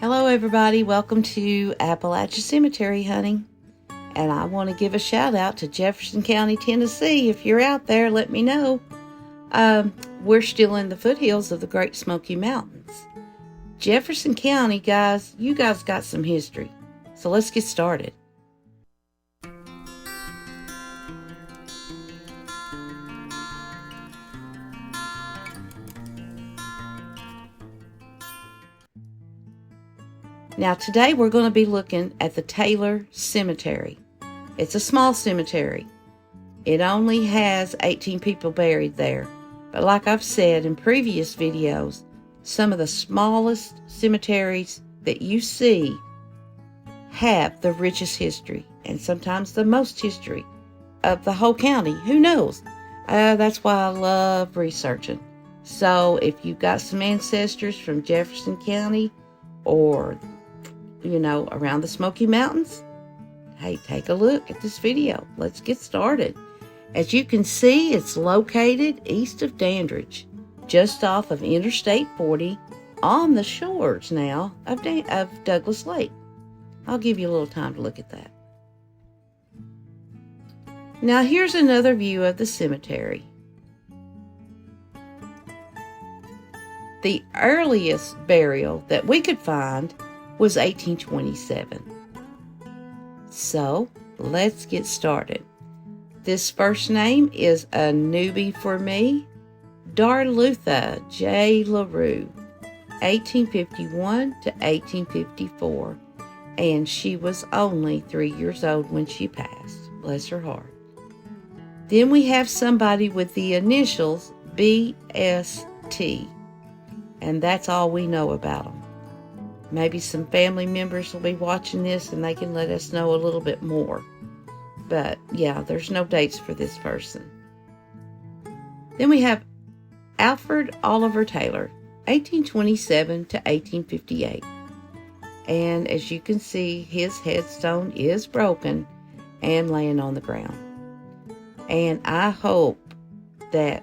Hello everybody, welcome to Appalachia Cemetery Hunting. And I want to give a shout out to Jefferson County, Tennessee. If you're out there, let me know. We're still in the foothills of the Great Smoky Mountains. Jefferson County, guys, you guys got some history. So let's get started. Now today we're going to be looking at the Taylor Cemetery. It's a small cemetery. It only has 18 people buried there. But like I've said in previous videos, some of the smallest cemeteries that you see have the richest history and sometimes the most history of the whole county. Who knows? That's why I love researching. So if you've got some ancestors from Jefferson County or around the Smoky Mountains, hey, take a look at this video. Let's get started. As you can see, it's located east of Dandridge, just off of Interstate 40, on the shores now of Douglas Lake. I'll give you a little time to look at that. Now here's another view of the cemetery. The earliest burial that we could find was 1827. So, let's get started. This first name is a newbie for me, Darlutha J. LaRue, 1851 to 1854, and she was only 3 years old when she passed. Bless her heart. Then we have somebody with the initials BST, and that's all we know about them. Maybe some family members will be watching this and they can let us know a little bit more. But yeah, there's no dates for this person. Then we have Alfred Oliver Taylor, 1827 to 1858. And as you can see, his headstone is broken and laying on the ground. And I hope that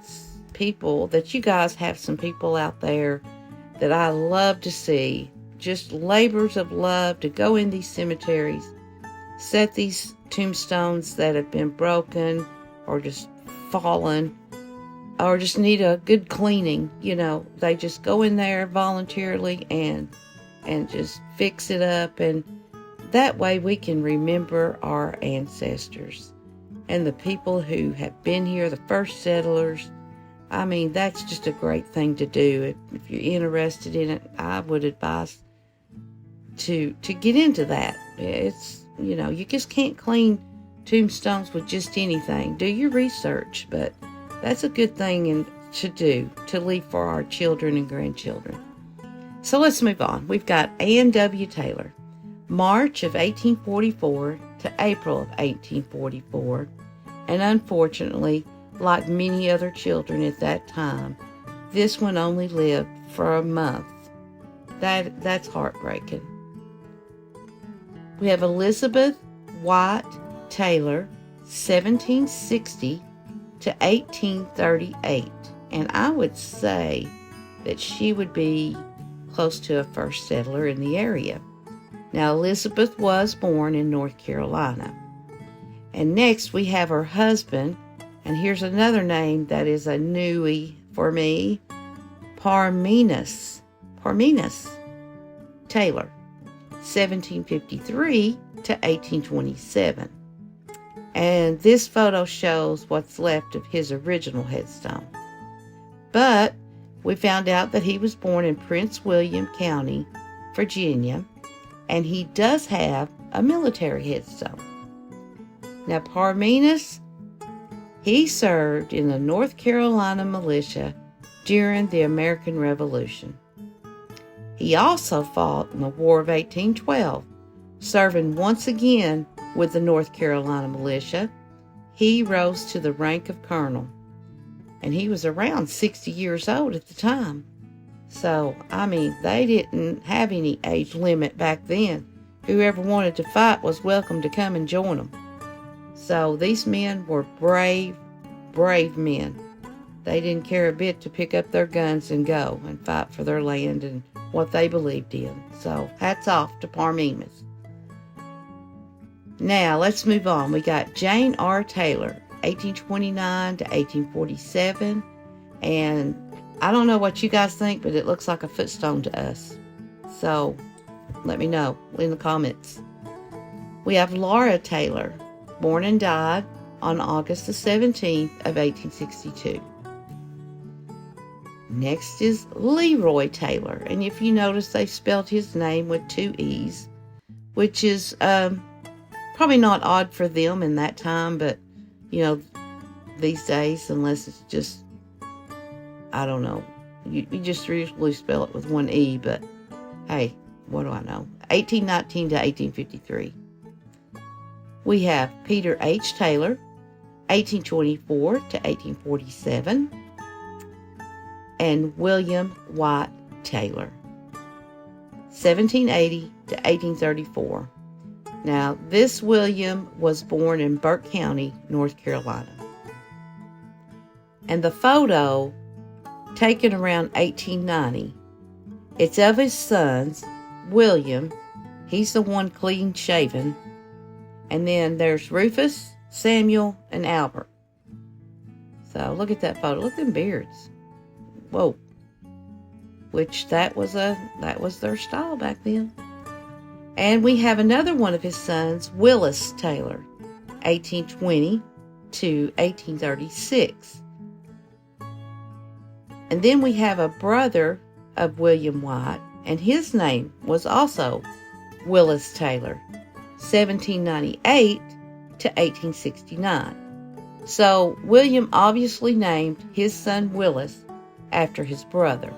you guys have some people out there that I love to see, just labors of love to go in these cemeteries, set these tombstones that have been broken or just fallen or just need a good cleaning. They just go in there voluntarily and just fix it up, and that way we can remember our ancestors and the people who have been here, the first settlers. I mean, that's just a great thing to do. If you're interested in it, I would advise to get into that. It's, you just can't clean tombstones with just anything. Do your research, but that's a good thing to do, to leave for our children and grandchildren. So let's move on. We've got Ann W. Taylor, March of 1844 to April of 1844. And unfortunately, like many other children at that time, this one only lived for a month. That's heartbreaking. We have Elizabeth White Taylor, 1760 to 1838. And I would say that she would be close to a first settler in the area. Now, Elizabeth was born in North Carolina. And next we have her husband, and here's another name that is a newie for me, Parmenas Taylor, 1753 to 1827. And this photo shows what's left of his original headstone. But we found out that he was born in Prince William County, Virginia, and he does have a military headstone. Now, Parmenas, he served in the North Carolina militia during the American Revolution. He also fought in the War of 1812, serving once again with the North Carolina militia. He rose to the rank of colonel, and he was around 60 years old at the time. So, I mean, they didn't have any age limit back then. Whoever wanted to fight was welcome to come and join them. So these men were brave men. They didn't care a bit to pick up their guns and go and fight for their land and what they believed in. So hats off to Parmimas. Now let's move on. We got Jane R. Taylor, 1829 to 1847. And I don't know what you guys think, but it looks like a footstone to us. So let me know in the comments. We have Laura Taylor, born and died on August the 17th of 1862. Next is Leroy Taylor, and if you notice, they spelled his name with 2 E's, which is probably not odd for them in that time, but, you know, these days, unless it's just, I don't know, you just usually spell it with 1 E, but hey, what do I know? 1819 to 1853. We have Peter H. Taylor, 1824 to 1847, and William White Taylor, 1780 to 1834. Now, this William was born in Burke County, North Carolina. And the photo, taken around 1890, it's of his sons, William, he's the one clean shaven, and then there's Rufus, Samuel, and Albert. So look at that photo. Look at them beards. Whoa. Which that was their style back then. And we have another one of his sons, Willis Taylor, 1820 to 1836. And then we have a brother of William White, and his name was also Willis Taylor, 1798 to 1869. So William obviously named his son Willis after his brother.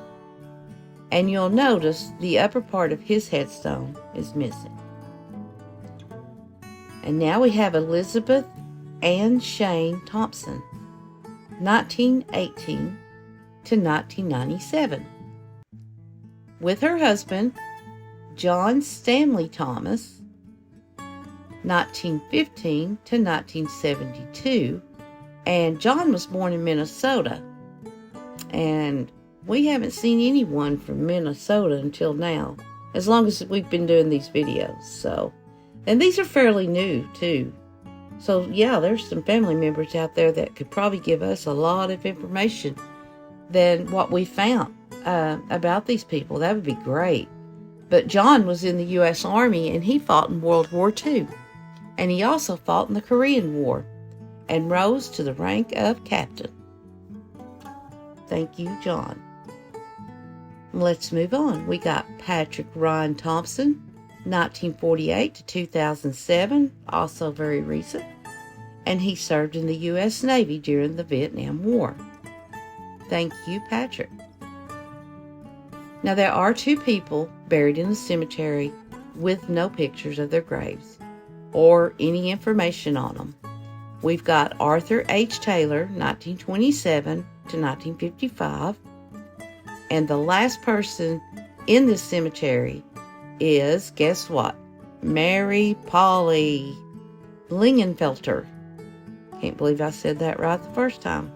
And you'll notice the upper part of his headstone is missing. And now we have Elizabeth Ann Shane Thompson, 1918 to 1997. With her husband, John Stanley Thomas, 1915 to 1972. And John was born in Minnesota. And we haven't seen anyone from Minnesota until now, as long as we've been doing these videos. So, and these are fairly new too. So yeah, there's some family members out there that could probably give us a lot of information than what we found about these people. That would be great. But John was in the U.S. Army, and he fought in World War II. And he also fought in the Korean War and rose to the rank of captain. Thank you, John. Let's move on. We got Patrick Ryan Thompson, 1948 to 2007, also very recent. And he served in the U.S. Navy during the Vietnam War. Thank you, Patrick. Now, there are 2 people buried in the cemetery with no pictures of their graves or any information on them. We've got Arthur H. Taylor, 1927 to 1955. And the last person in this cemetery is, guess what? Mary Polly Lingenfelter. Can't believe I said that right the first time.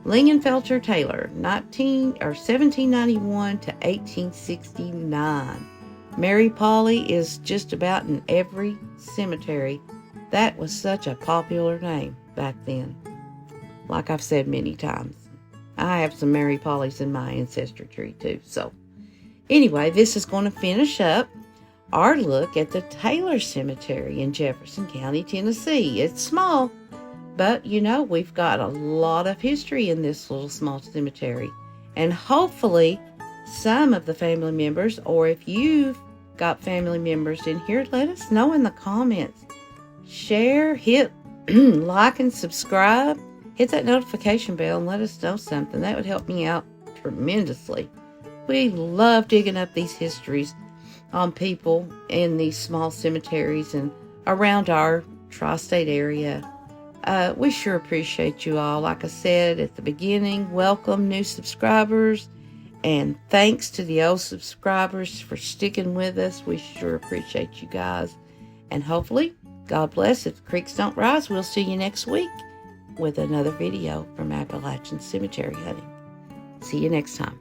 Lingenfelter Taylor, 1791 to 1869. Mary Polly is just about in every cemetery. That was such a popular name back then. Like I've said many times. I have some Mary Pollys in my ancestry tree too. So anyway, this is going to finish up our look at the Taylor Cemetery in Jefferson County, Tennessee. It's small, but you know, we've got a lot of history in this little small cemetery. And hopefully some of the family members, or if you've got family members in here, let us know in the comments. Share, hit like and subscribe. Hit that notification bell and let us know something. That would help me out tremendously. We love digging up these histories on people in these small cemeteries and around our tri-state area. We sure appreciate you all. Like I said at the beginning, welcome new subscribers. And thanks to the old subscribers for sticking with us. We sure appreciate you guys. And hopefully, God bless. If the creeks don't rise, we'll see you next week with another video from Appalachian Cemetery Hunting. See you next time.